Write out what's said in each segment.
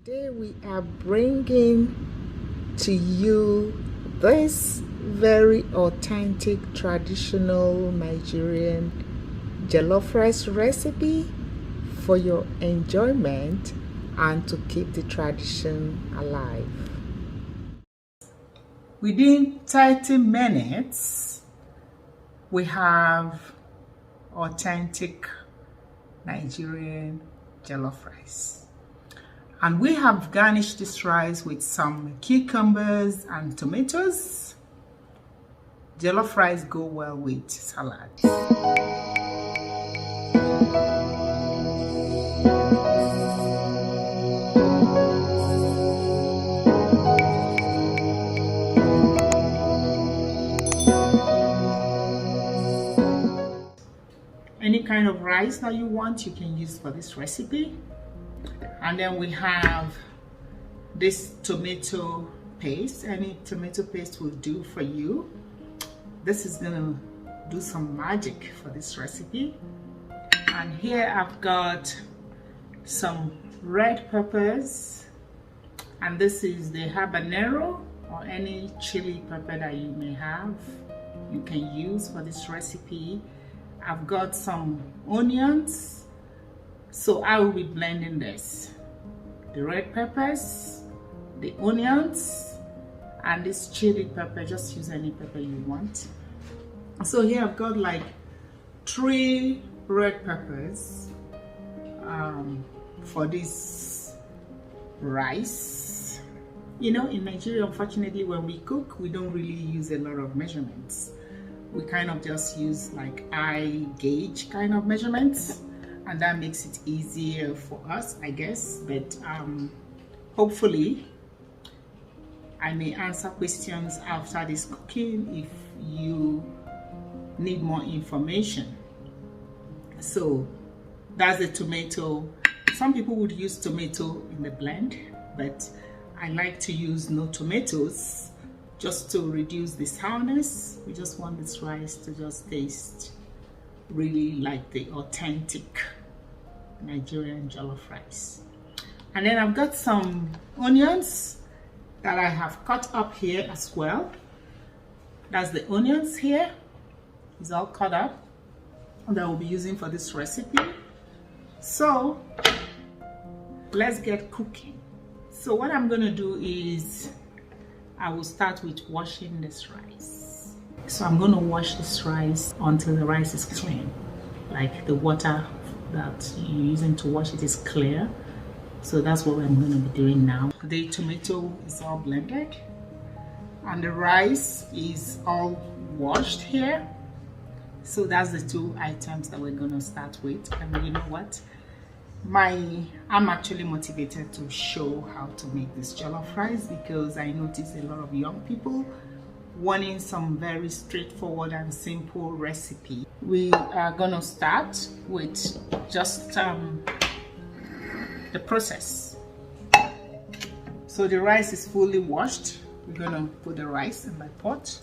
Today we are bringing to you this very authentic traditional Nigerian jollof rice recipe for your enjoyment and to keep the tradition alive. Within 30 minutes, we have authentic Nigerian jollof rice. And we have garnished this rice with some cucumbers and tomatoes. Jollof rice go well with salad. Any kind of rice that you want, you can use for this recipe. And then we have this tomato paste. Any tomato paste will do for you. This is gonna do some magic for this recipe. And here I've got some red peppers, and this is the habanero or any chili pepper that you may have, you can use for this recipe. I've got some onions, so I will be blending this. The red peppers, the onions, and this chili pepper. Just use any pepper you want. So here I've got like 3 red peppers for this rice. You know, in Nigeria, unfortunately, when we cook, we don't really use a lot of measurements. We kind of just use like eye gauge kind of measurements, and that makes it easier for us, I guess. But hopefully I may answer questions after this cooking if you need more information. So that's the tomato. Some people would use tomato in the blend, but I like to use no tomatoes just to reduce the sourness. We just want this rice to just taste really like the authentic Nigerian jollof rice. And then I've got some onions that I have cut up here as well. That's the onions here. It's all cut up that we'll be using for this recipe. So let's get cooking. So what I'm gonna do is I will start with washing this rice. So I'm gonna wash this rice until the rice is clean, like the water that you're using to wash it is clear. So that's what I'm going to be doing now. The tomato is all blended and the rice is all washed here. So that's the 2 items that we're going to start with. And you know what, I'm actually motivated to show how to make this jollof rice because I notice a lot of young people wanting some very straightforward and simple recipe. We are gonna start with just the process. So the rice is fully washed. We're gonna put the rice in my pot.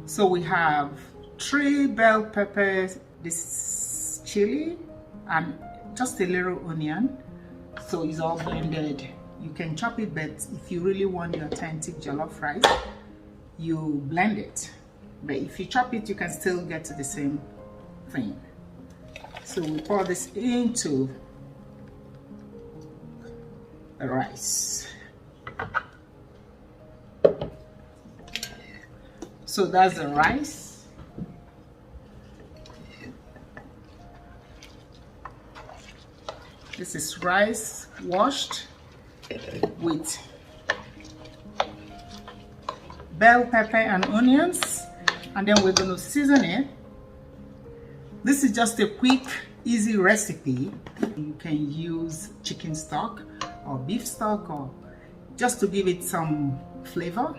So we have 3 bell peppers, this chili, and just a little onion. So it's all blended. You can chop it, but if you really want the authentic jollof rice, you blend it. But if you chop it, you can still get to the same thing. So we pour this into the rice. So that's the rice. This is rice washed with bell pepper and onions, and then we're going to season it. This is just a quick, easy recipe. You can use chicken stock or beef stock, or just to give it some flavor.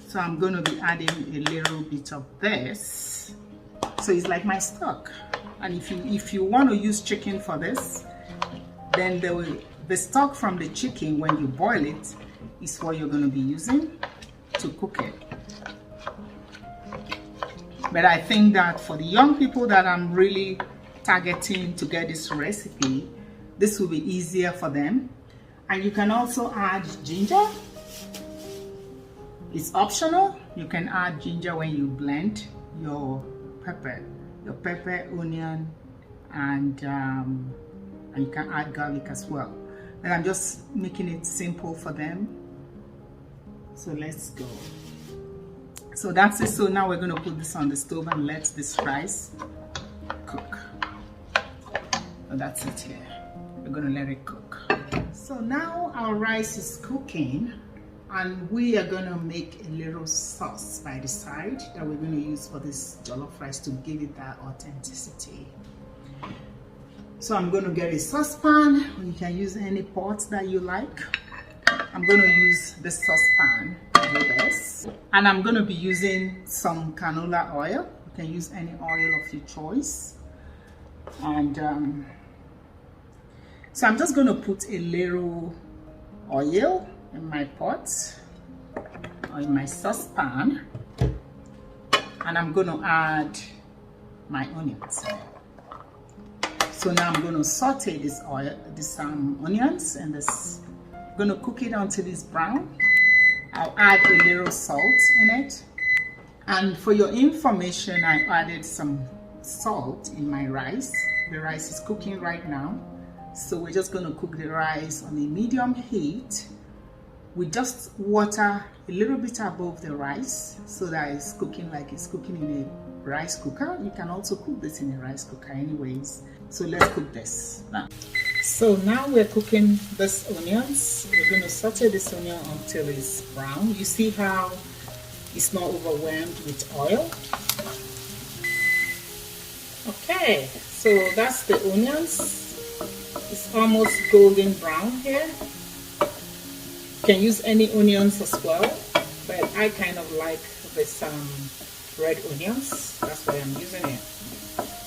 So I'm going to be adding a little bit of this. So it's like my stock. And if you want to use chicken for this, then the stock from the chicken, when you boil it, is what you're going to be using to cook it. But I think that for the young people that I'm really targeting to get this recipe, this will be easier for them. And you can also add ginger. It's optional. You can add ginger when you blend your pepper, onion, and you can add garlic as well. And I'm just making it simple for them. So let's go. So that's it. So now we're going to put this on the stove and let this rice cook. So that's it here. We're going to let it cook. So now our rice is cooking, and we are going to make a little sauce by the side that we're going to use for this jollof rice to give it that authenticity. So I'm going to get a saucepan. You can use any pot that you like. I'm going to use this saucepan to do this. And I'm going to be using some canola oil. You can use any oil of your choice. And so I'm just going to put a little oil in my pot or in my saucepan. And I'm going to add my onions. So now I'm going to saute this onions and this. I'm going to cook it until it's brown. I'll add a little salt in it. And for your information, I added some salt in my rice. The rice is cooking right now. So we're just going to cook the rice on a medium heat with just water a little bit above the rice so that it's cooking like it's cooking in a rice cooker. You can also cook this in a rice cooker anyways. So let's cook this now. So now we're cooking this onions. We're going to saute this onion until it's brown. You see how it's not overwhelmed with oil. Okay, so that's the onions. It's almost golden brown here. You can use any onions as well, but I kind of like this red onions. That's why I'm using it.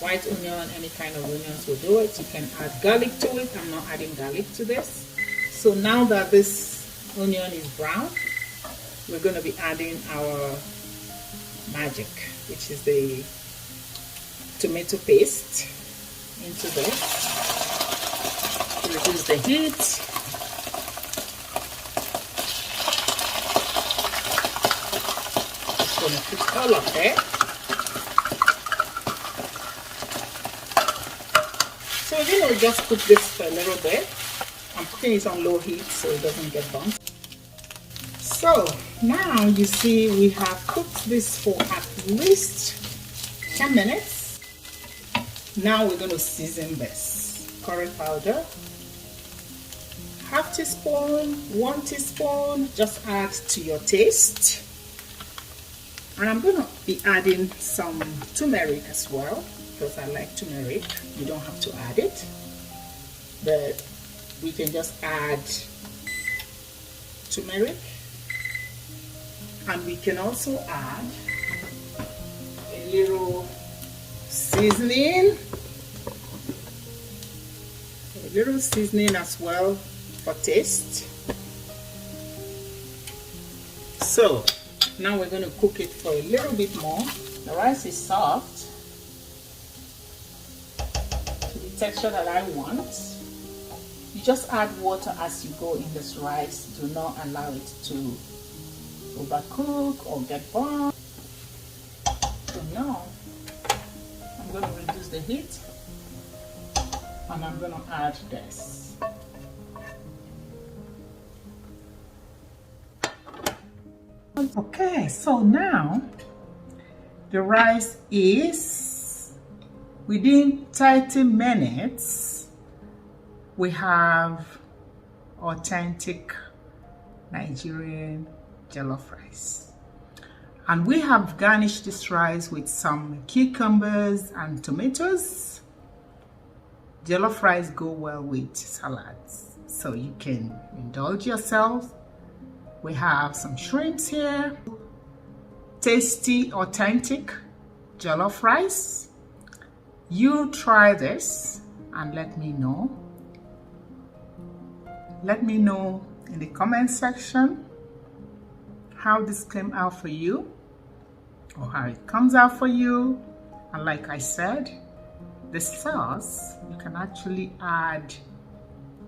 White onion, any kind of onions will do it. You can add garlic to it. I'm not adding garlic to this. So now that this onion is brown, we're going to be adding our magic, which is the tomato paste, into this. Reduce the heat. Just going to put all of it. So we're going to just cook this for a little bit. I'm cooking it on low heat so it doesn't get burnt. So now you see we have cooked this for at least 10 minutes. Now we're going to season this. Curry powder, half teaspoon, 1 teaspoon, just add to your taste. And I'm going to be adding some turmeric as well, because I like turmeric. You don't have to add it, but we can just add turmeric. And we can also add a little seasoning, as well for taste. So now we're going to cook it for a little bit more. The rice is soft to the texture that I want. You just add water as you go in this rice. Do not allow it to overcook or get burnt. So now I'm going to reduce the heat and I'm going to add this. Okay, so now the rice is within 30 minutes. We have authentic Nigerian jollof rice. And we have garnished this rice with some cucumbers and tomatoes. Jollof rice go well with salads, so you can indulge yourself. We have some shrimps here. Tasty, authentic jollof rice. You try this and let me know. Let me know in the comment section how this came out for you. or how it comes out for you. And like I said, the sauce, you can actually add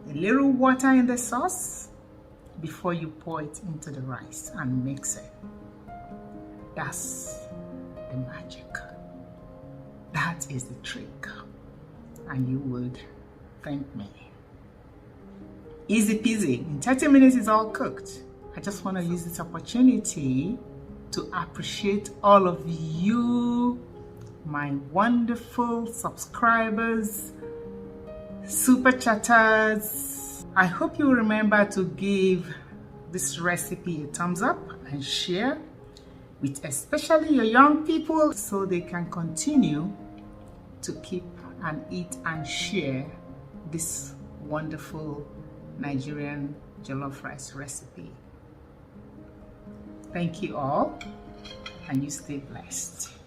a little water in the sauce before you pour it into the rice and mix it. That's the magic. That is the trick. And you would thank me. Easy peasy. In 30 minutes it's all cooked. I just want to use this opportunity to appreciate all of you, my wonderful subscribers, super chatters. I hope you remember to give this recipe a thumbs up and share with especially your young people so they can continue to keep and eat and share this wonderful Nigerian jollof rice recipe. Thank you all, and you stay blessed.